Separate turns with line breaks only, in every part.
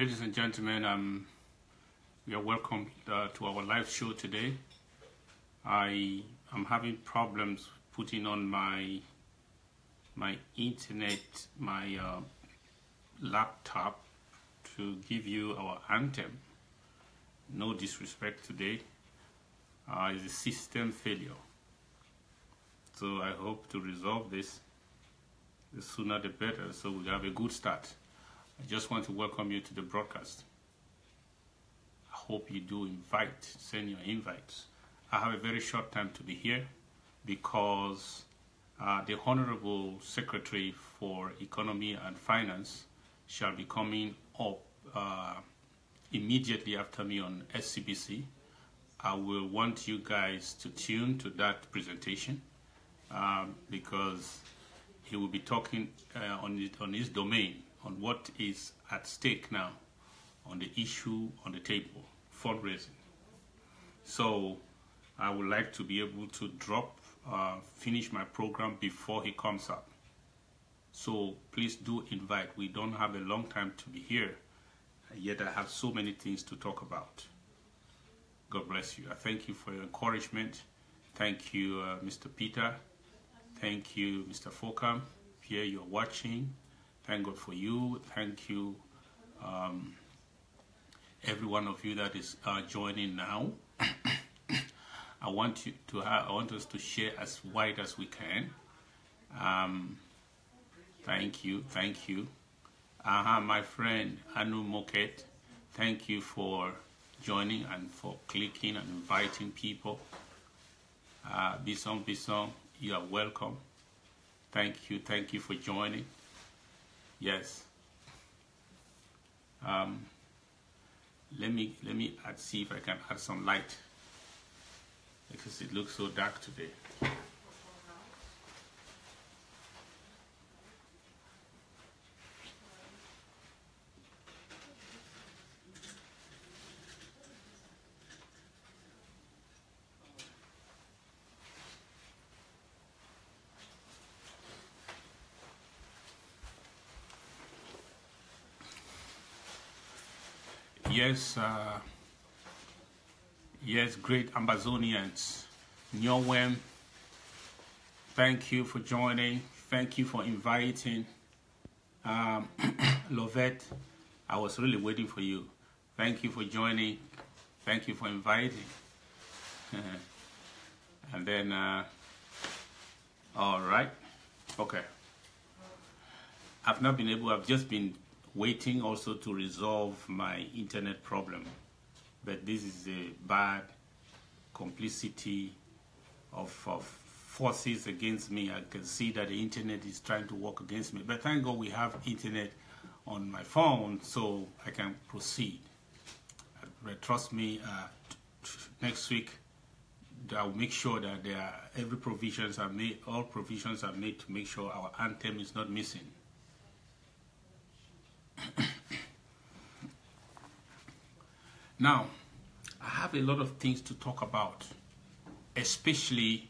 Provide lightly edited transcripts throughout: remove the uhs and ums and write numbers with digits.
Ladies and gentlemen, we are welcome to our live show today. I am having problems putting on my internet, my laptop to give you our anthem. No disrespect today. It's a system failure. So I hope to resolve this. The sooner the better, so we have a good start. I just want to welcome you to the broadcast. I hope you do send your invites. I have a very short time to be here because the Honorable Secretary for Economy and Finance shall be coming up immediately after me on SCBC. I will want you guys to tune to that presentation because he will be talking on his domain, on what is at stake now, on the issue on the table, fundraising. So I would like to be able to finish my program before he comes up. So please do invite. We don't have a long time to be here, yet I have so many things to talk about. God bless you. I thank you for your encouragement. Thank you, Mr. Peter. Thank you, Mr. Fokam. Here you're watching. Thank God for you. Thank you, every one of you that is joining now. I want us to share as wide as we can. Thank you. My friend Anu Moket, thank you for joining and for clicking and inviting people. Bison, you are welcome. Thank you for joining. Yes. Let me see if I can add some light because it looks so dark today. Yes, great Ambazonians. Nyowem, thank you for joining. Thank you for inviting. Lovette, I was really waiting for you. Thank you for joining. Thank you for inviting. And then, all right. Okay. I've just been waiting also to resolve my internet problem, but this is a bad complicity of forces against me. I can see that the internet is trying to work against me, but thank God we have internet on my phone so I can proceed. But trust me, next week I'll make sure that all provisions are made to make sure our anthem is not missing. Now, I have a lot of things to talk about, especially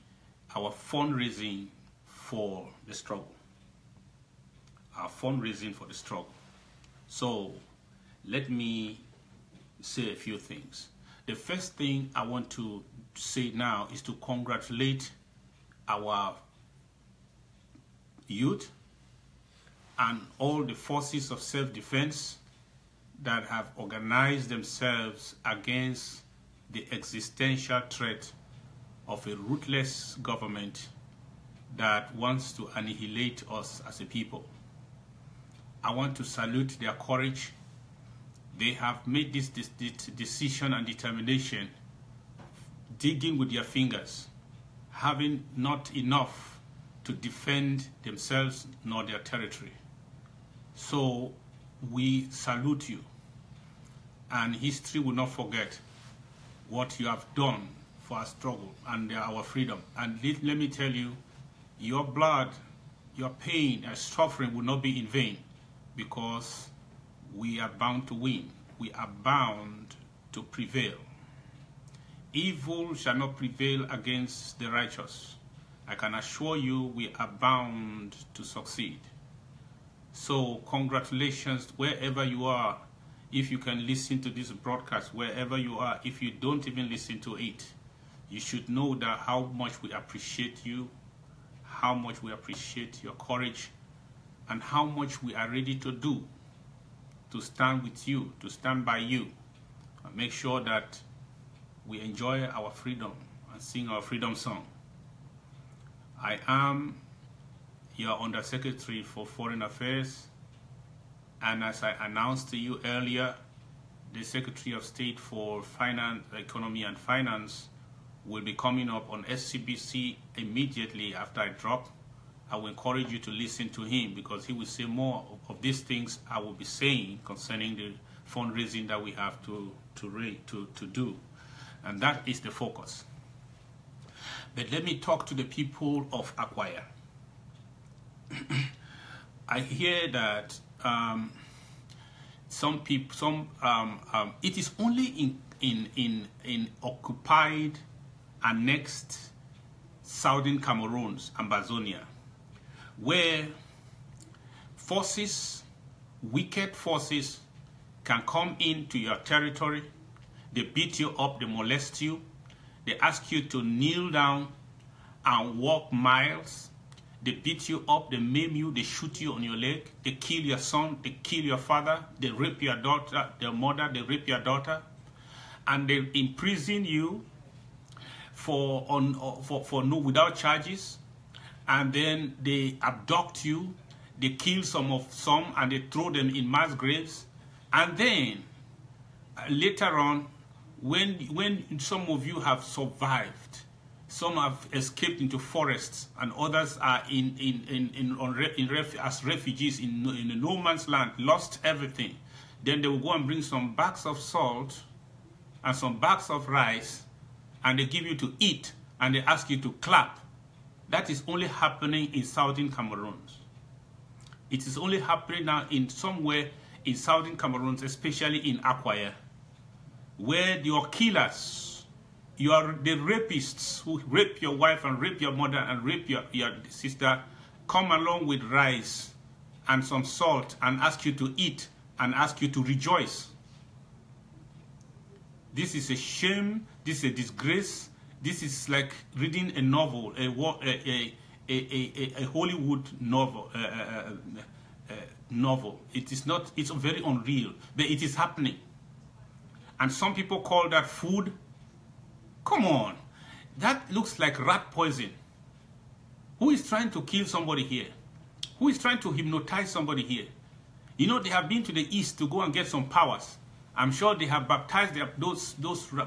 our fundraising for the struggle. So, let me say a few things. The first thing I want to say now is to congratulate our youth and all the forces of self-defense that have organized themselves against the existential threat of a ruthless government that wants to annihilate us as a people. I want to salute their courage. They have made this decision and determination, digging with their fingers, having not enough to defend themselves nor their territory. So we salute you, and history will not forget what you have done for our struggle and our freedom. And let me tell you, your blood, your pain and suffering will not be in vain, because we are bound to win. We are bound to prevail. Evil shall not prevail against the righteous. I can assure you we are bound to succeed. So congratulations wherever you are if you can listen to this broadcast wherever you are, if you don't even listen to it, you should know that how much we appreciate you, how much we appreciate your courage, and how much we are ready to do to stand with you, to stand by you, and make sure that we enjoy our freedom and sing our freedom song. I am your Undersecretary for Foreign Affairs, and as I announced to you earlier, the Secretary of State for Finance, Economy and Finance will be coming up on SCBC immediately after I drop. I will encourage you to listen to him because he will say more of these things I will be saying concerning the fundraising that we have to do. And that is the focus. But let me talk to the people of Acquire. I hear that it is only in occupied, annexed southern Cameroons, Ambazonia, where forces, wicked forces, can come into your territory. They beat you up, they molest you, they ask you to kneel down and walk miles. They beat you up, they maim you, they shoot you on your leg, they kill your son, they kill your father, they rape your daughter, their mother, they rape your daughter, and they imprison you without charges, and then they abduct you, they kill some and they throw them in mass graves, and then later on, when some of you have survived, some have escaped into forests, and others are as refugees in the no man's land, lost everything. Then they will go and bring some bags of salt and some bags of rice, and they give you to eat, and they ask you to clap. That is only happening in southern Cameroon. It is only happening now in somewhere in southern Cameroon, especially in Acquire, where your killers, the rapists who rape your wife and rape your mother and rape your sister, come along with rice and some salt and ask you to eat and ask you to rejoice. This is a shame. This is a disgrace. This is like reading a novel, a Hollywood novel. It is not. It's very unreal, but it is happening. And some people call that food. Come on, that looks like rat poison. Who is trying to kill somebody here? Who is trying to hypnotize somebody here? You know, they have been to the east to go and get some powers. I'm sure they have baptized those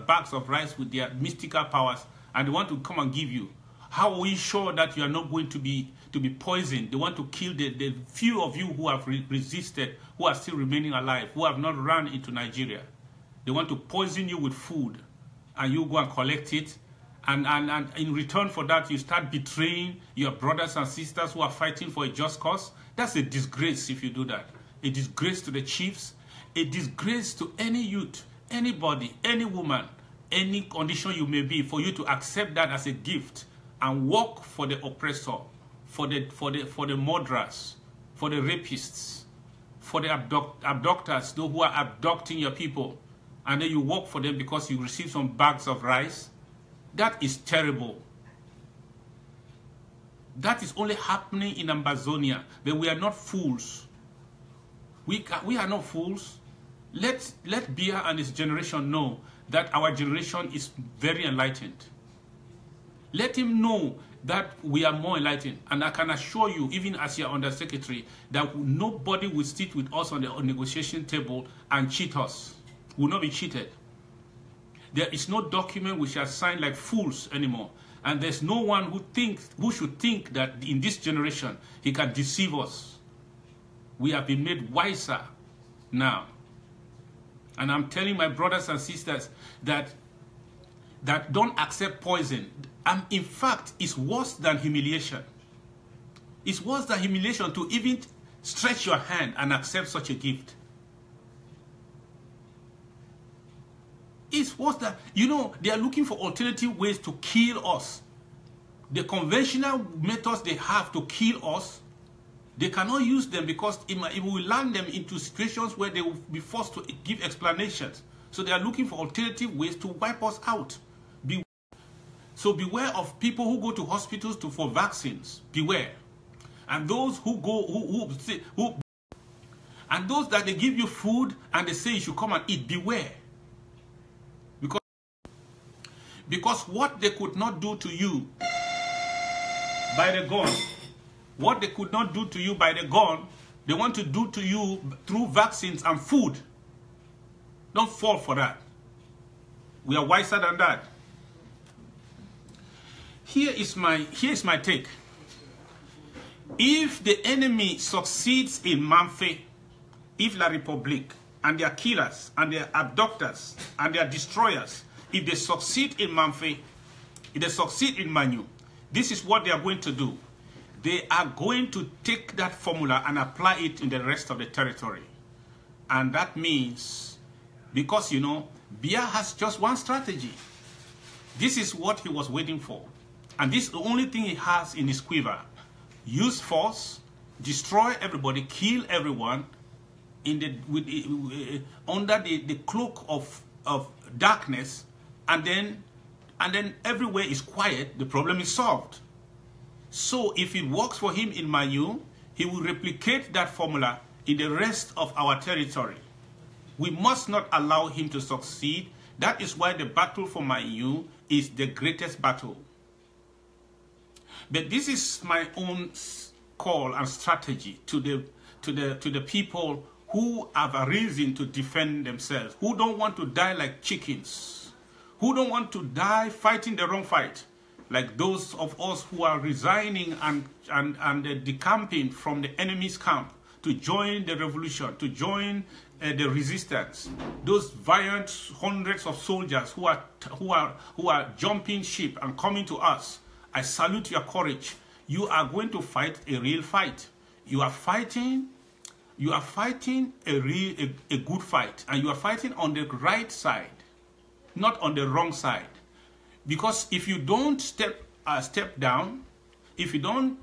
bags of rice with their mystical powers, and they want to come and give you. How are we sure that you are not going to be poisoned? They want to kill the few of you who have resisted, who are still remaining alive, who have not run into Nigeria. They want to poison you with food, and you go and collect it, and in return for that, you start betraying your brothers and sisters who are fighting for a just cause. That's a disgrace if you do that. A disgrace to the chiefs, a disgrace to any youth, anybody, any woman, any condition you may be, for you to accept that as a gift and work for the oppressor, for the murderers, for the rapists, for the abductors, those who are abducting your people, and then you work for them because you receive some bags of rice. That is terrible. That is only happening in Ambazonia, but we are not fools. We are not fools. Let Bia and his generation know that our generation is very enlightened. Let him know that we are more enlightened. And I can assure you, even as your Undersecretary, that nobody will sit with us on the negotiation table and cheat us. We will not be cheated. There is no document we shall sign like fools anymore. And there's no one who should think that in this generation he can deceive us. We have been made wiser now. And I'm telling my brothers and sisters that don't accept poison. In fact, it's worse than humiliation. It's worse than humiliation to even stretch your hand and accept such a gift. It's worse than, you know, they are looking for alternative ways to kill us. The conventional methods they have to kill us, They cannot use them because it will land them into situations where they will be forced to give explanations. So they are looking for alternative ways to wipe us out. So beware of people who go to hospitals for vaccines. Beware. And those who go, and those that they give you food and they say you should come and eat, beware. Because what they could not do to you by the gun, what they could not do to you by the gun, they want to do to you through vaccines and food. Don't fall for that. We are wiser than that. Here is my take. If the enemy succeeds in Manfé, if La République and their killers and their abductors and their destroyers, if they succeed in Manfé, if they succeed in MANYU, this is what they are going to do. They are going to take that formula and apply it in the rest of the territory. And that means, because, you know, Biya has just one strategy. This is what he was waiting for. And this is the only thing he has in his quiver. Use force, destroy everybody, kill everyone under the cloak of darkness, and then everywhere is quiet, the problem is solved. So if it works for him in MANYU, he will replicate that formula in the rest of our territory. We must not allow him to succeed. That is why the battle for MANYU is the greatest battle. But this is my own call and strategy to the people who have a reason to defend themselves, who don't want to die like chickens, who don't want to die fighting the wrong fight, like those of us who are resigning and decamping from the enemy's camp to join the revolution, to join the resistance. Those valiant hundreds of soldiers who are jumping ship and coming to us. I salute your courage. You are going to fight a real fight. You are fighting a good fight, and you are fighting on the right side, not on the wrong side. Because if you don't step down, if you don't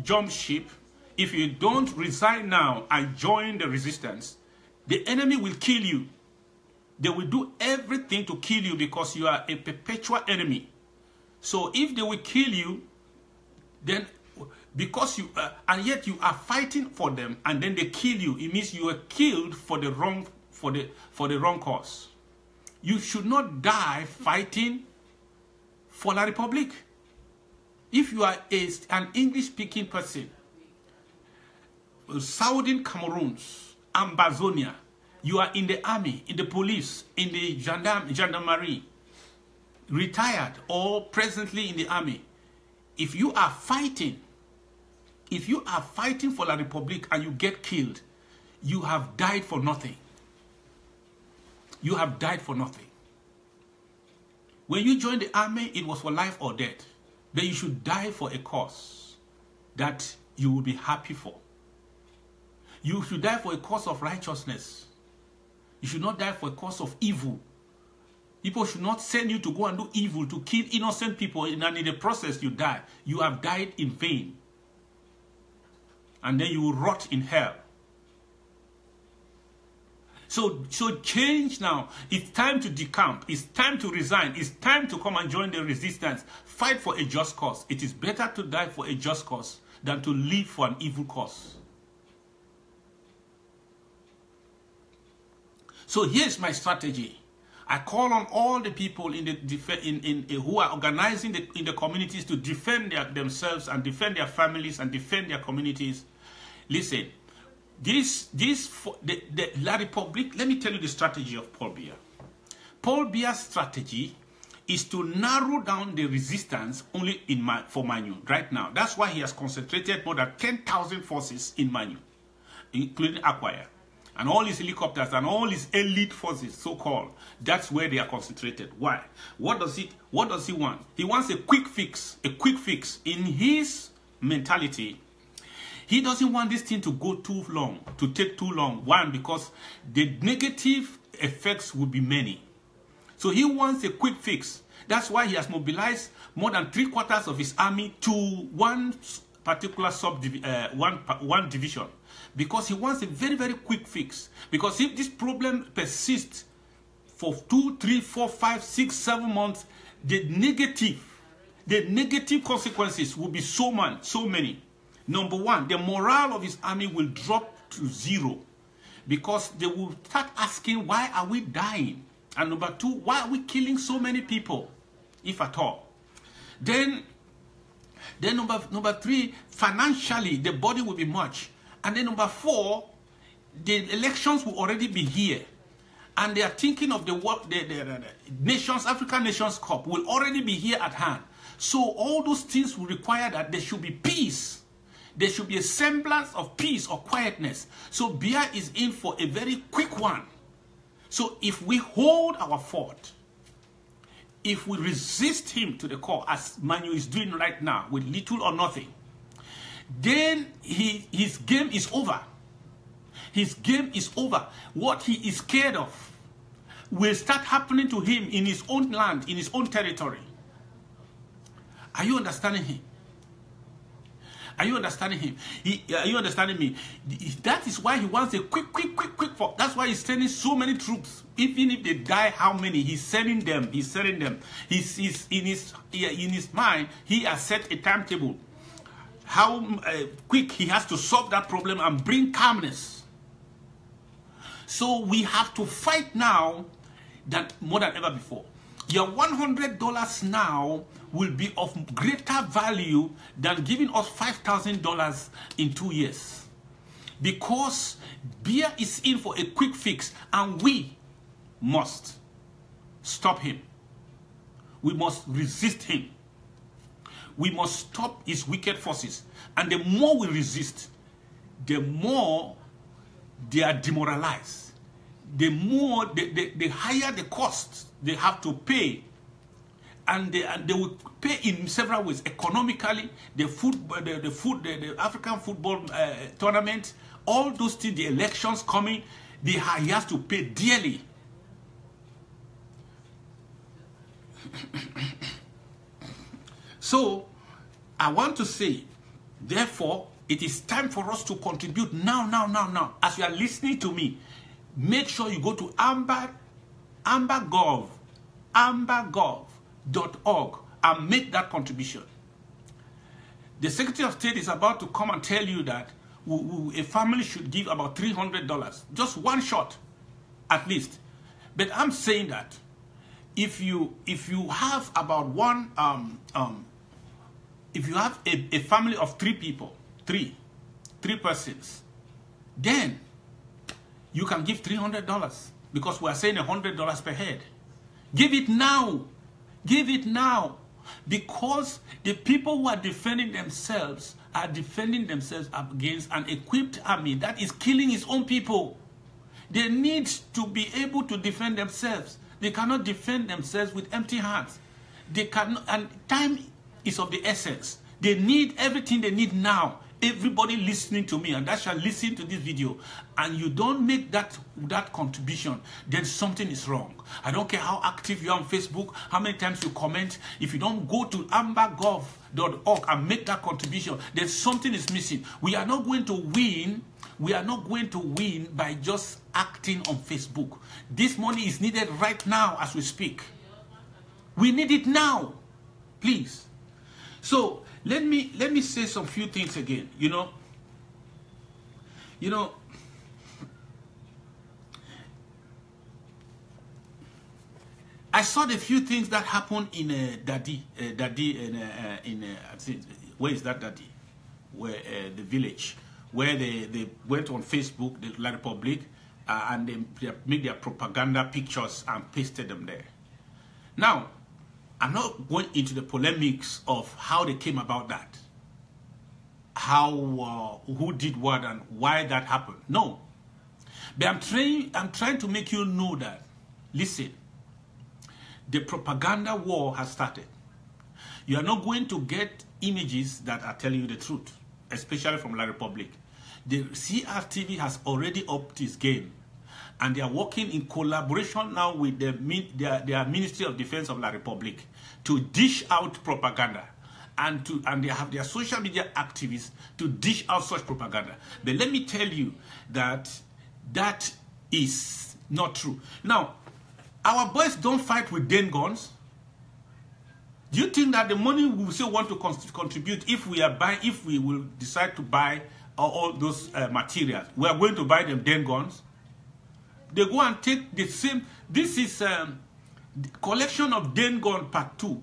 jump ship, if you don't resign now and join the resistance, the enemy will kill you. They will do everything to kill you because you are a perpetual enemy. So if they will kill you, then because you and yet you are fighting for them, and then they kill you, it means you were killed for the wrong cause. You should not die fighting for La République. If you are an English-speaking person, Southern Cameroons, Ambazonia, you are in the army, in the police, in the gendarmerie, retired or presently in the army. If you are fighting for La République and you get killed, you have died for nothing. You have died for nothing. When you joined the army, it was for life or death. But you should die for a cause that you will be happy for. You should die for a cause of righteousness. You should not die for a cause of evil. People should not send you to go and do evil, to kill innocent people, and in the process you die. You have died in vain. And then you will rot in hell. So change now. It's time to decamp. It's time to resign. It's time to come and join the resistance. Fight for a just cause. It is better to die for a just cause than to live for an evil cause. So here's my strategy. I call on all the people who are organizing in the communities to defend themselves and defend their families and defend their communities. Listen, La République, let me tell you the strategy of Paul Biya. Paul Biya's strategy is to narrow down the resistance only for MANYU right now. That's why he has concentrated more than 10,000 forces in MANYU, including Acquire. And all his helicopters and all his elite forces, so-called, that's where they are concentrated. Why? What does he want? He wants a quick fix. A quick fix. In his mentality, he doesn't want this thing to go too long, to take too long. One, because the negative effects will be many. So he wants a quick fix. That's why he has mobilized more than 3/4 of his army to one particular one division, because he wants a very, very quick fix. Because if this problem persists for 2, 3, 4, 5, 6, 7 months, the negative consequences will be so many. Number one, the morale of his army will drop to 0, because they will start asking, why are we dying? And number two, why are we killing so many people, if at all? Then number three, financially, the body will be much. And then number four, the elections will already be here. And they are thinking of the nations, African Nations Cup will already be here at hand. So all those things will require that there should be peace. There should be a semblance of peace or quietness. So Biya is in for a very quick one. So if we hold our fort, if we resist him to the core, as MANYU is doing right now, with little or nothing, then his game is over. His game is over. What he is scared of will start happening to him in his own land, in his own territory. Are you understanding him? Are you understanding him? Are you understanding me? That is why he wants a quick. That's why he's sending so many troops. Even if they die, how many? He's sending them. He's sending them. He's in his mind, he has set a timetable. How quick he has to solve that problem and bring calmness. So we have to fight now more than ever before. Your $100 now will be of greater value than giving us $5,000 in 2 years. Because Biya is in for a quick fix, and we must stop him. We must resist him. We must stop his wicked forces. And the more we resist, the more they are demoralized. The higher the cost they have to pay. And they will pay in several ways. Economically, the African football tournament, all those things, the elections coming, he has to pay dearly. So, I want to say, therefore, it is time for us to contribute now. As you are listening to me, make sure you go to ambagov.org and make that contribution. The Secretary of State is about to come and tell you that a family should give about $300, just one shot, at least. But I'm saying that if you have about if you have a family of 3 people, three persons, then you can give $300, because we are saying $100 per head. Give it now. Give it now. Because the people who are defending themselves against an equipped army that is killing its own people. They need to be able to defend themselves. They cannot defend themselves with empty hands. They cannot, and time is of the essence. They need everything they need now. Everybody listening to me and that shall listen to this video, and you don't make that contribution, then something is wrong. I don't care how active you are on Facebook, how many times you comment. If you don't go to ambagov.org and make that contribution, then something is missing. We are not going to win. We are not going to win by just acting on Facebook. This money is needed right now as we speak. We need it now, please. So let me say some few things again. You know, I saw the few things that happened in where is that Dadi? Where the village, where they went on Facebook, the La Republic, and they made their propaganda pictures and pasted them there. Now, I'm not going into the polemics of how they came about that, who did what and why that happened. No, but I'm trying to make you know that, listen, the propaganda war has started. You are not going to get images that are telling you the truth, especially from La Republic. The CRTV has already upped its game, and they are working in collaboration now with their Ministry of Defense of La Republic to dish out propaganda. and they have their social media activists to dish out such propaganda. But let me tell you that that is not true. Now, our boys don't fight with den guns. Do you think that the money we still want to contribute, if we will decide to buy all those materials, we are going to buy them den guns? They go and take the same. This is the collection of den gun part 2.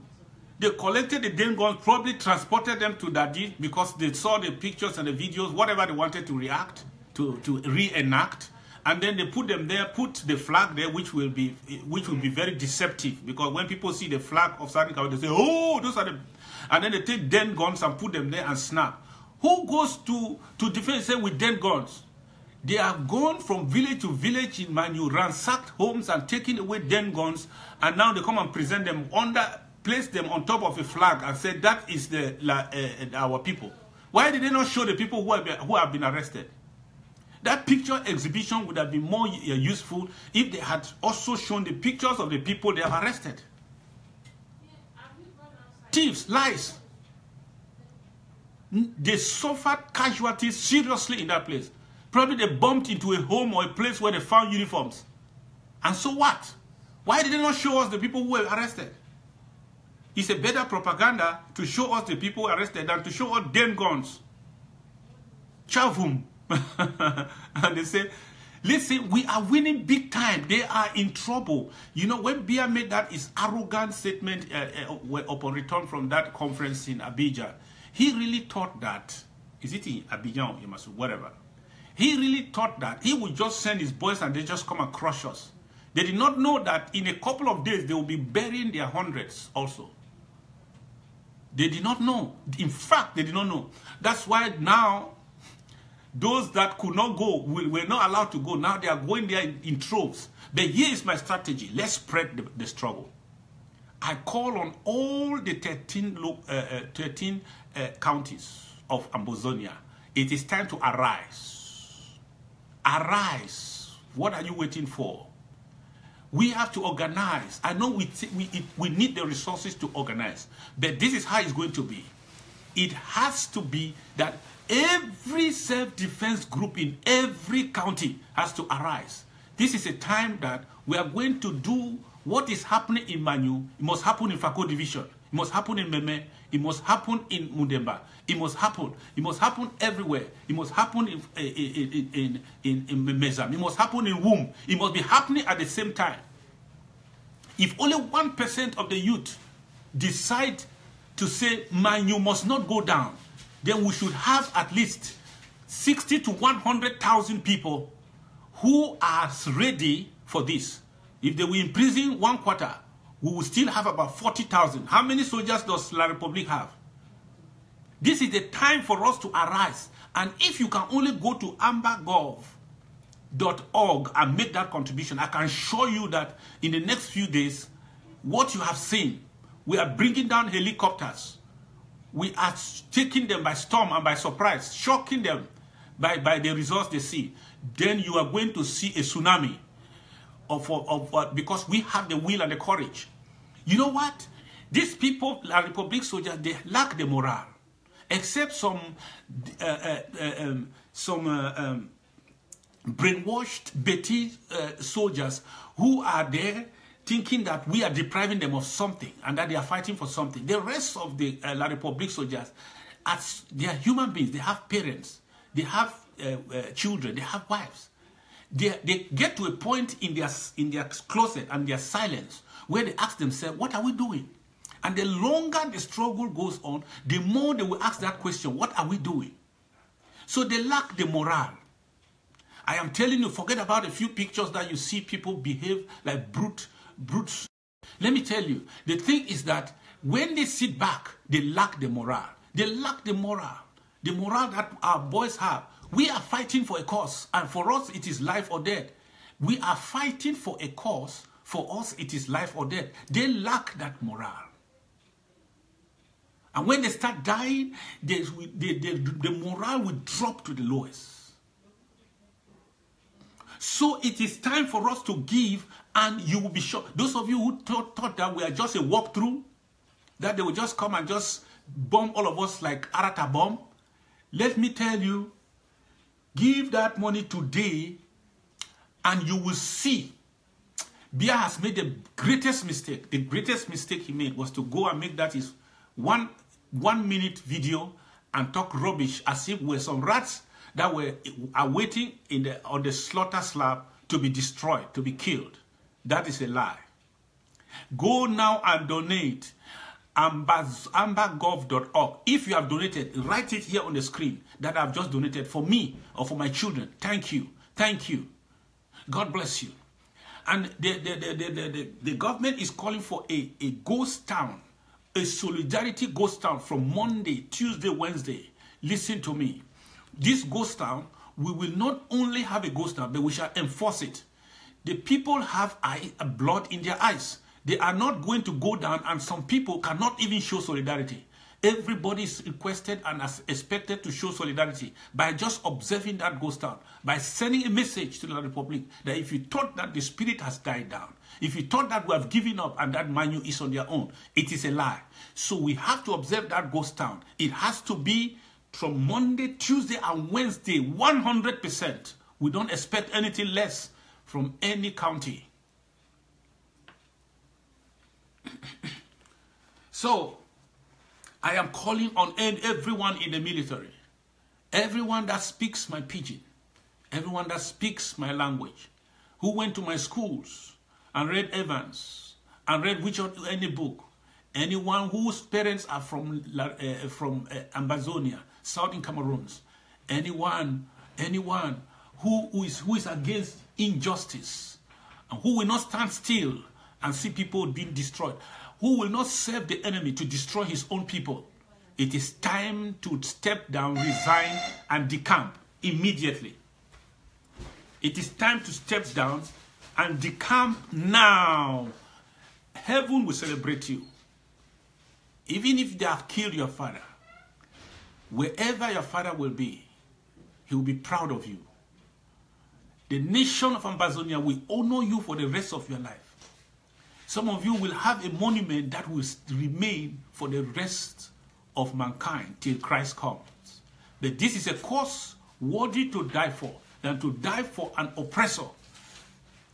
They collected the den guns, probably transported them to Dadi because they saw the pictures and the videos, whatever they wanted to reenact, and then they put them there, put the flag there, which will be very deceptive, because when people see the flag of Southern California, they say, "Oh, those are the," and then they take den guns and put them there and snap. Who goes to defend say with den guns? They have gone from village to village in MANYU, ransacked homes and taken away den guns, and now they come and present them place them on top of a flag and say that is our people. Why did they not show the people who have been arrested? That picture exhibition would have been more useful if they had also shown the pictures of the people they have arrested. Thieves, lies. They suffered casualties seriously in that place. Probably they bumped into a home or a place where they found uniforms. And so what? Why did they not show us the people who were arrested? It's a better propaganda to show us the people arrested than to show us den guns. Chavum. And they say, listen, we are winning big time. They are in trouble. You know, when Bia made that his arrogant statement upon return from that conference in Abidjan, he really thought that, is it in Abidjan or whatever? He really thought that he would just send his boys and they just come and crush us. They did not know that in a couple of days they will be burying their hundreds also. They did not know. In fact, they did not know. That's why now those that could not go were not allowed to go. Now they are going there in troves. But here is my strategy. Let's spread the struggle. I call on all the 13 counties of Ambazonia. It is time to arise. Arise. What are you waiting for? We have to organize. I know we need the resources to organize, but this is how it's going to be. It has to be that every self-defense group in every county has to arise. This is a time that we are going to do what is happening in MANYU. It must happen in Fako Division. It must happen in Meme. It must happen in Mundemba. It must happen. It must happen everywhere. It must happen in Mezam. It must happen in Womb. It must be happening at the same time. If only 1% of the youth decide to say MANYU must not go down, then we should have at least 60 to 100,000 people who are ready for this. If they will imprison 1 quarter, we will still have about 40,000. How many soldiers does La Republique have? This is the time for us to arise. And if you can only go to ambagov.org and make that contribution, I can show you that in the next few days, what you have seen, we are bringing down helicopters. We are taking them by storm and by surprise, shocking them by the results they see. Then you are going to see a tsunami because we have the will and the courage. You know what? These people, La Republique soldiers, they lack the morale. Except some brainwashed Betty soldiers who are there thinking that we are depriving them of something and that they are fighting for something. The rest of the La Republique soldiers, as they are human beings, they have parents, they have children, they have wives. They get to a point in their closet and their silence where they ask themselves, what are we doing? And the longer the struggle goes on, the more they will ask that question, what are we doing? So they lack the morale. I am telling you, forget about a few pictures that you see people behave like brutes. Let me tell you, the thing is that when they sit back, they lack the morale. They lack the morale that our boys have. We are fighting for a cause, and for us, it is life or death. We are fighting for a cause. For us, it is life or death. They lack that morale. And when they start dying, the morale will drop to the lowest. So it is time for us to give, and you will be sure. Those of you who thought that we are just a walkthrough, that they will just come and just bomb all of us like Arata bomb. Let me tell you, give that money today and you will see. Bia has made the greatest mistake. The greatest mistake he made was to go and make that his one minute video and talk rubbish as if we're some rats that are waiting on the slaughter slab to be destroyed, to be killed. That is a lie. Go now and donate. ambagov.org. If you have donated, write it here on the screen that I've just donated for me or for my children. Thank you. Thank you. God bless you. And the government is calling for a ghost town, a solidarity ghost town from Monday, Tuesday, Wednesday. Listen to me. This ghost town, we will not only have a ghost town, but we shall enforce it. The people have blood in their eyes. They are not going to go down, and some people cannot even show solidarity. Everybody is requested and is expected to show solidarity by just observing that ghost town, by sending a message to the Republic that if you thought that the spirit has died down, if you thought that we have given up and that MANYU is on their own, it is a lie. So we have to observe that ghost town. It has to be from Monday, Tuesday, and Wednesday, 100%. We don't expect anything less from any county. So, I am calling on everyone in the military, everyone that speaks my pidgin, everyone that speaks my language, who went to my schools and read Evans and read any book, anyone whose parents are from Ambazonia, southern Cameroons, anyone who is against injustice and who will not stand still and see people being destroyed, who will not serve the enemy to destroy his own people. It is time to step down, resign, and decamp immediately. It is time to step down and decamp now. Heaven will celebrate you. Even if they have killed your father, wherever your father will be, he will be proud of you. The nation of Ambazonia will honor you for the rest of your life. Some of you will have a monument that will remain for the rest of mankind till Christ comes. But this is a cause worthy to die for, than to die for an oppressor,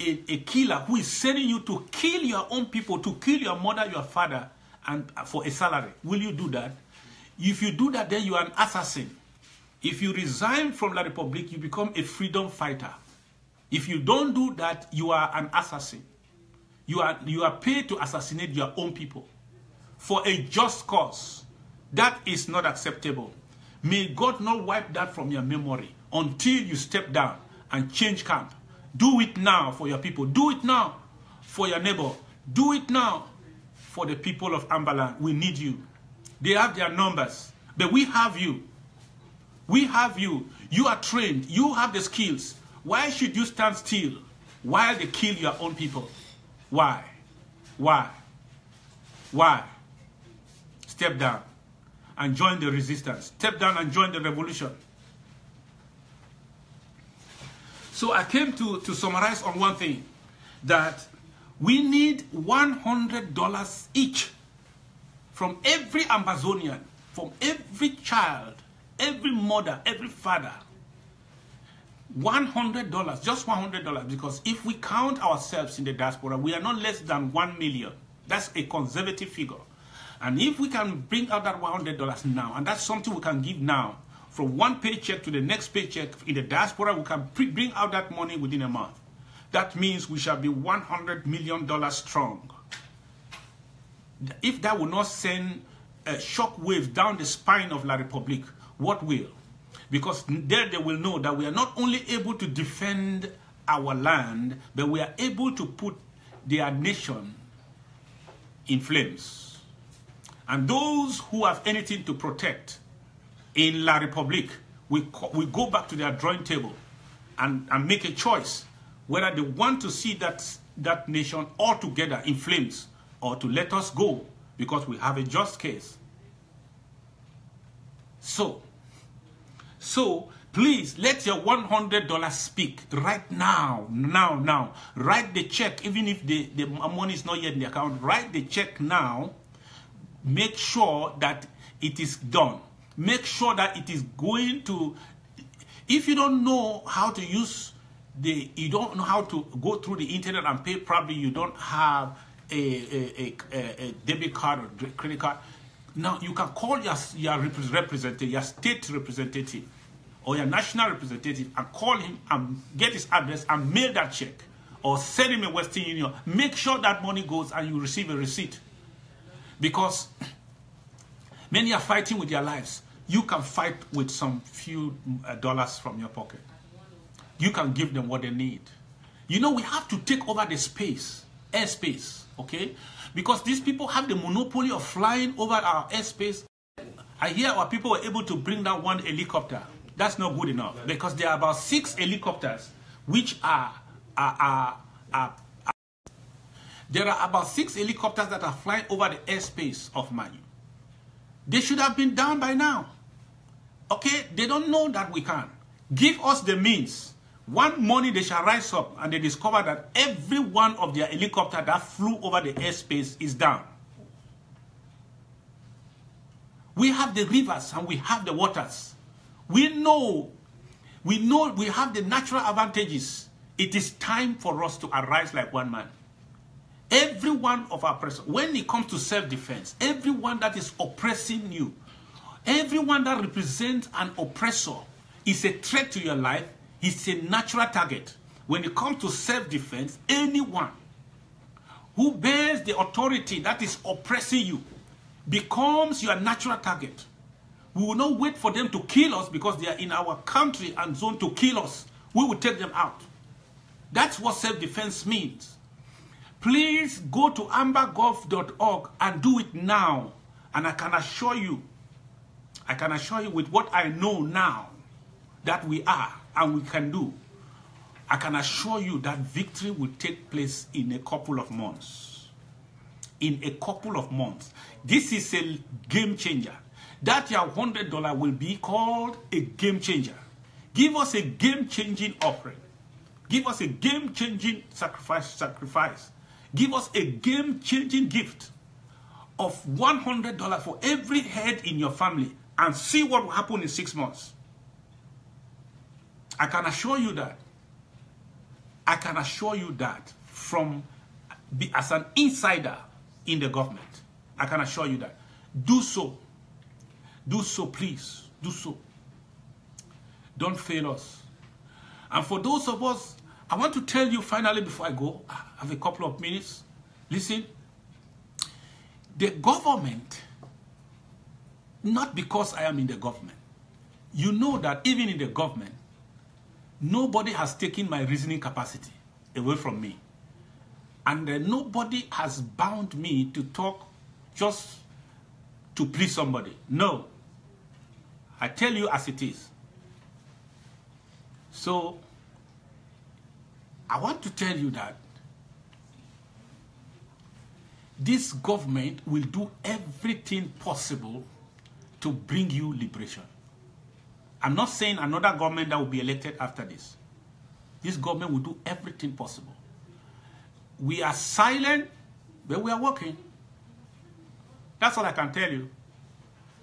a killer who is sending you to kill your own people, to kill your mother, your father, and for a salary. Will you do that? If you do that, then you are an assassin. If you resign from La Republique, you become a freedom fighter. If you don't do that, you are an assassin. You are paid to assassinate your own people for a just cause. That is not acceptable. May God not wipe that from your memory until you step down and change camp. Do it now for your people. Do it now for your neighbor. Do it now for the people of AMBA. We need you. They have their numbers, but we have you. We have you. You are trained. You have the skills. Why should you stand still while they kill your own people? Why? Why? Why? Step down and join the resistance. Step down and join the revolution. So I came to summarize on one thing, that we need $100 each from every Ambazonian, from every child, every mother, every father. $100, just $100, because if we count ourselves in the diaspora, we are not less than 1 million. That's a conservative figure. And if we can bring out that $100 now, and that's something we can give now, from one paycheck to the next paycheck in the diaspora, we can bring out that money within a month. That means we shall be $100 million strong. If that will not send shock waves down the spine of La Republique, what will? Because there they will know that we are not only able to defend our land, but we are able to put their nation in flames. And those who have anything to protect in La Republique, we go back to their drawing table and make a choice whether they want to see that nation altogether in flames or to let us go because we have a just case. So, please, let your $100 speak right now, now. Write the check, even if the money is not yet in the account. Write the check now. Make sure that it is done. Make sure that it is going to, if you don't know how to use you don't know how to go through the internet and pay, probably you don't have a debit card or credit card. Now you can call your representative, your state representative, or your national representative, and call him and get his address and mail that check, or send him a Western Union. Make sure that money goes and you receive a receipt. Because many are fighting with their lives. You can fight with some few dollars from your pocket. You can give them what they need. You know, we have to take over the space, airspace, okay? Because these people have the monopoly of flying over our airspace. I hear our people were able to bring down one helicopter. That's not good enough, because there are about 6 helicopters which there are about 6 helicopters that are flying over the airspace of MANYU. They should have been down by now. Okay, they don't know that we can. Give us the means. One morning they shall rise up and they discover that every one of their helicopters that flew over the airspace is down. We have the rivers and we have the waters. We know we have the natural advantages. It is time for us to arise like one man. Every one of our oppressors, when it comes to self-defense, everyone that is oppressing you, everyone that represents an oppressor is a threat to your life. It's a natural target. When it comes to self-defense, anyone who bears the authority that is oppressing you becomes your natural target. We will not wait for them to kill us because they are in our country and zone to kill us. We will take them out. That's what self-defense means. Please go to ambagov.org and do it now. And I can assure you with what I know now that we are and we can do, I can assure you that victory will take place in a couple of months. In a couple of months. This is a game changer. That your $100 will be called a game changer. Give us a game-changing offering. Give us a game-changing sacrifice. Give us a game-changing gift of $100 for every head in your family, and see what will happen in 6 months. I can assure you that. I can assure you that as an insider in the government. I can assure you that. Do so. Do so, please. Do so. Don't fail us. And for those of us, I want to tell you finally before I go, I have a couple of minutes. Listen. The government, not because I am in the government, you know that even in the government, nobody has taken my reasoning capacity away from me. And nobody has bound me to talk just to please somebody. No. I tell you as it is. So, I want to tell you that this government will do everything possible to bring you liberation. I'm not saying another government that will be elected after this. This government will do everything possible. We are silent, but we are working. That's all I can tell you.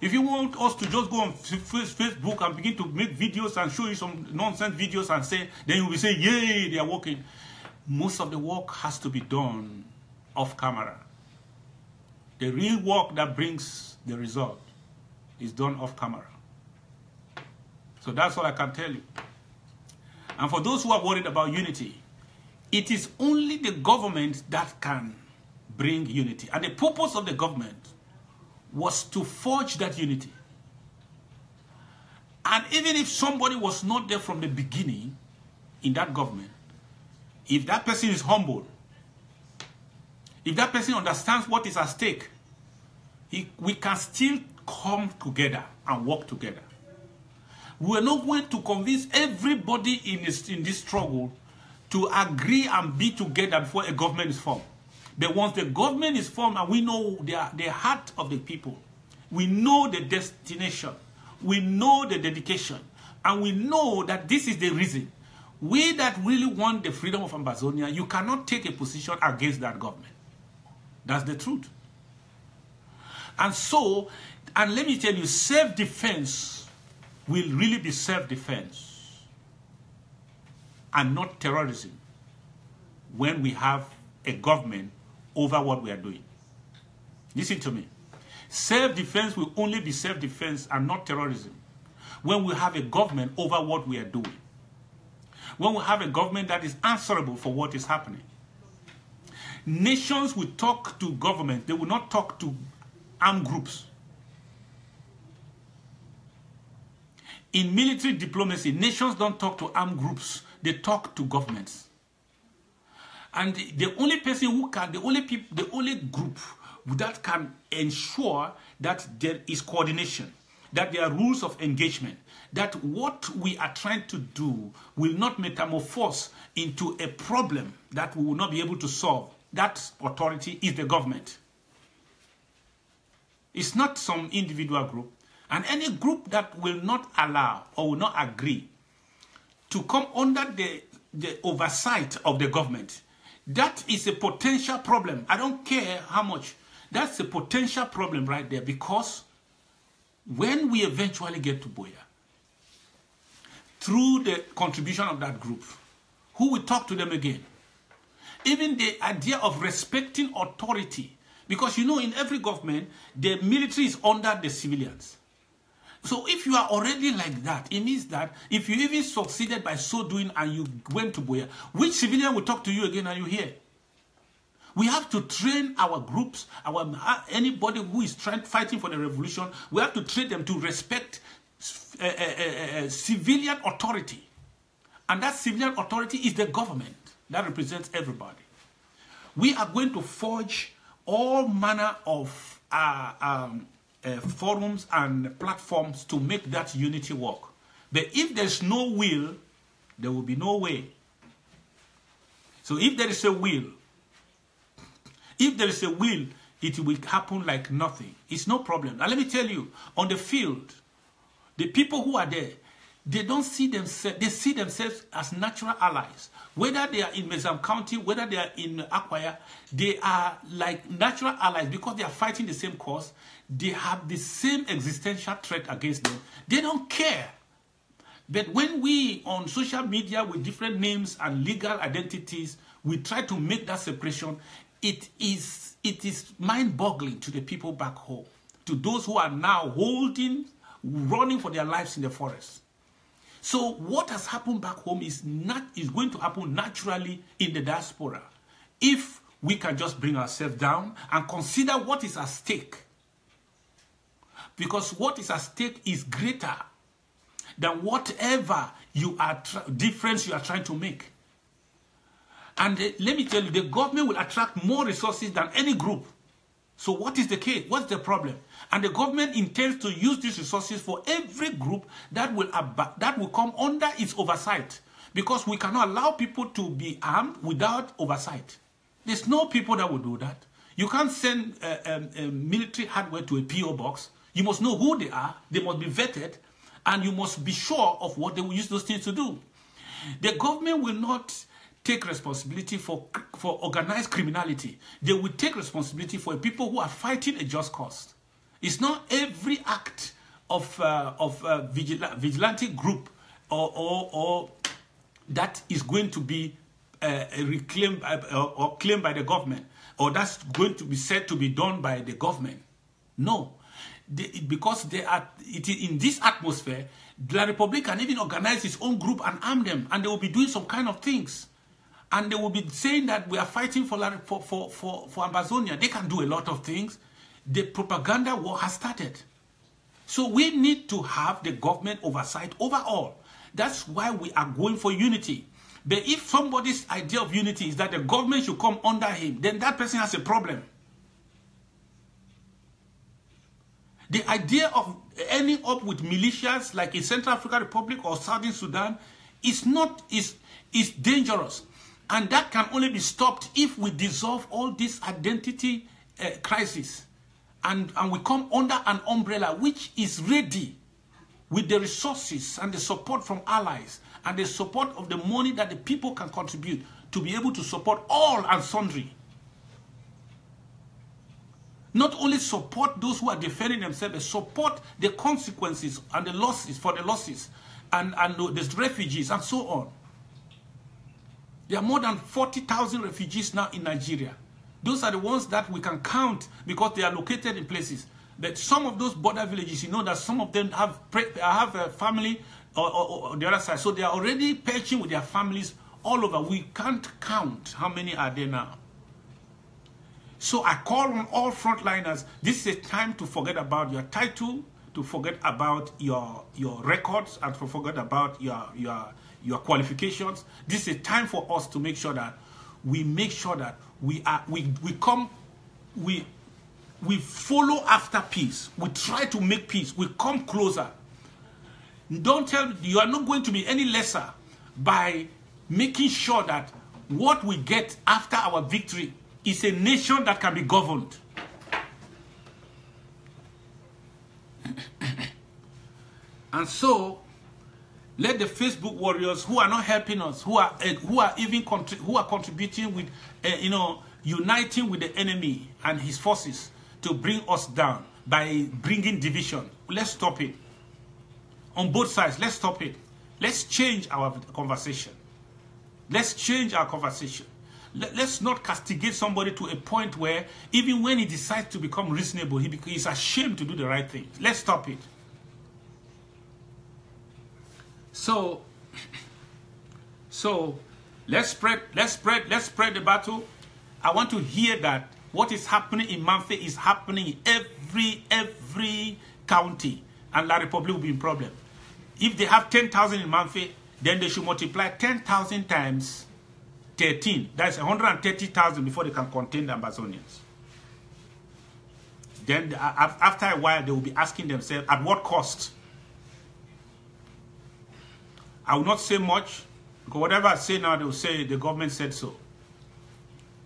If you want us to just go on Facebook and begin to make videos and show you some nonsense videos and say, then you will say, yay, they are working. Most of the work has to be done off camera. The real work that brings the result is done off camera. So that's all I can tell you. And for those who are worried about unity, it is only the government that can bring unity. And the purpose of the government was to forge that unity. And even if somebody was not there from the beginning in that government, if that person is humble, if that person understands what is at stake, we can still come together and work together. We are not going to convince everybody in this struggle to agree and be together before a government is formed. But once the government is formed and we know the heart of the people, we know the destination, we know the dedication, and we know that this is the reason. We that really want the freedom of Amazonia, you cannot take a position against that government. That's the truth. And so, And let me tell you, self-defense will really be self-defense and not terrorism when we have a government over what we are doing. Listen to me. Self-defense will only be self-defense and not terrorism when we have a government over what we are doing. When we have a government that is answerable for what is happening. Nations will talk to government. They will not talk to armed groups. In military diplomacy, nations don't talk to armed groups. They talk to governments. And the only person who can, the only group that can ensure that there is coordination, that there are rules of engagement, that what we are trying to do will not metamorphose into a problem that we will not be able to solve, that authority is the government. It's not some individual group. And any group that will not allow or will not agree to come under the oversight of the government, that is a potential problem. I don't care how much. That's a potential problem right there, because when we eventually get to Buea, through the contribution of that group, who will talk to them again? Even the idea of respecting authority, because you know in every government, the military is under the civilians. So if you are already like that, it means that if you even succeeded by so doing and you went to Buea, which civilian will talk to you again and you hear? We have to train our groups, anybody who is fighting for the revolution, we have to train them to respect civilian authority. And that civilian authority is the government that represents everybody. We are going to forge all manner of forums and platforms to make that unity work. But if there's no will, there will be no way. So if there is a will, it will happen like nothing. It's no problem. Now let me tell you, on the field, the people who are there, they don't see themselves, they see themselves as natural allies. Whether they are in Mezam County, whether they are in Akwaya, they are like natural allies because they are fighting the same cause. They have the same existential threat against them. They don't care. But when we, on social media with different names and legal identities, we try to make that separation, it is mind-boggling to the people back home, to those who are now running for their lives in the forest. So what has happened back home is going to happen naturally in the diaspora if we can just bring ourselves down and consider what is at stake. Because what is at stake is greater than whatever difference you are trying to make. And let me tell you, the government will attract more resources than any group. So what is the case? What's the problem? And the government intends to use these resources for every group that will come under its oversight. Because we cannot allow people to be armed without oversight. There's no people that will do that. You can't send military hardware to a PO box. You must know who they are. They must be vetted. And you must be sure of what they will use those things to do. The government will not take responsibility for organized criminality. They will take responsibility for people who are fighting a just cause. It's not every act of vigilante group or that is going to be reclaimed or claimed by the government, or that's going to be said to be done by the government. No. Because in this atmosphere, the Republic can even organize its own group and arm them, and they will be doing some kind of things. And they will be saying that we are fighting for Ambazonia. They can do a lot of things. The propaganda war has started. So we need to have the government oversight over all. That's why we are going for unity. But if somebody's idea of unity is that the government should come under him, then that person has a problem. The idea of ending up with militias like in Central African Republic or Southern Sudan is dangerous. And that can only be stopped if we dissolve all this identity crisis. And we come under an umbrella which is ready with the resources and the support from allies and the support of the money that the people can contribute to be able to support all and sundry. Not only support those who are defending themselves, but support the consequences and the losses for the losses and the refugees and so on. There are more than 40,000 refugees now in Nigeria. Those are the ones that we can count because they are located in places. But some of those border villages, you know that some of them have a family or the other side. So they are already perching with their families all over. We can't count how many are there now. So I call on all frontliners. This is a time to forget about your title, to forget about your records, and to forget about your qualifications. This is a time for us to make sure that we follow after peace. We try to make peace. We come closer. Don't tell me you are not going to be any lesser by making sure that what we get after our victory is a nation that can be governed. And so, let the Facebook warriors who are not helping us, who are contributing with, uniting with the enemy and his forces to bring us down by bringing division. Let's stop it. On both sides, let's stop it. Let's change our conversation. Let's change our conversation. Let's not castigate somebody to a point where even when he decides to become reasonable, he's ashamed to do the right thing. Let's stop it. So let's spread the battle. I want to hear that what is happening in Manfe is happening in every county, and La Republic will be in problem. If they have 10,000 in Manfe, then they should multiply 10,000 times 13. That's 130,000 before they can contain the Ambazonians. Then after a while, they will be asking themselves, at what cost? I will not say much, because whatever I say now, they will say the government said so.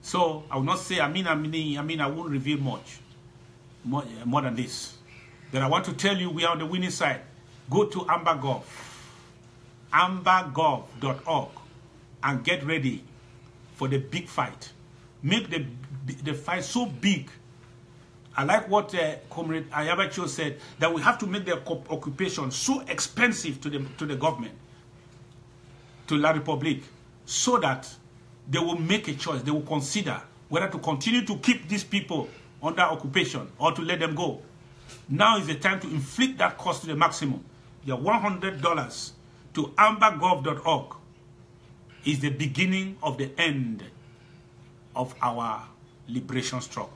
So I will not say, I won't reveal much, more than this. Then I want to tell you, we are on the winning side. Go to AMBA.gov, ambagov.org, and get ready for the big fight. Make the fight so big. I like what Comrade Ayabacho said, that we have to make the occupation so expensive to the government, to La Republic, so that they will make a choice. They will consider whether to continue to keep these people under occupation or to let them go. Now is the time to inflict that cost to the maximum. Your $100 to ambagov.org is the beginning of the end of our liberation struggle.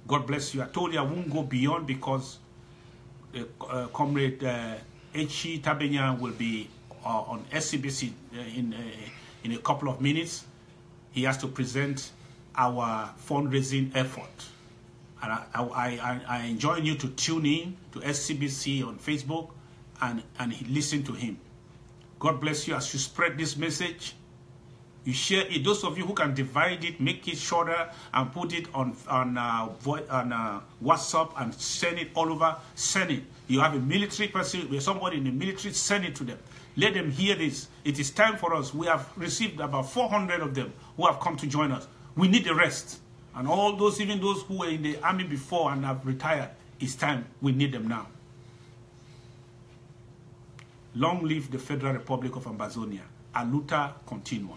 God bless you. I told you I won't go beyond because Comrade H.C. Tabenya will be on SCBC in a couple of minutes. He has to present our fundraising effort. And I enjoin you to tune in to SCBC on Facebook and listen to him. God bless you as you spread this message. You share it. Those of you who can divide it, make it shorter, and put it on WhatsApp and send it all over. Send it. You have a military person, with somebody in the military, send it to them. Let them hear this. It is time for us. We have received about 400 of them who have come to join us. We need the rest. And all those, even those who were in the army before and have retired, it's time. We need them now. Long live the Federal Republic of Ambazonia. A luta continua.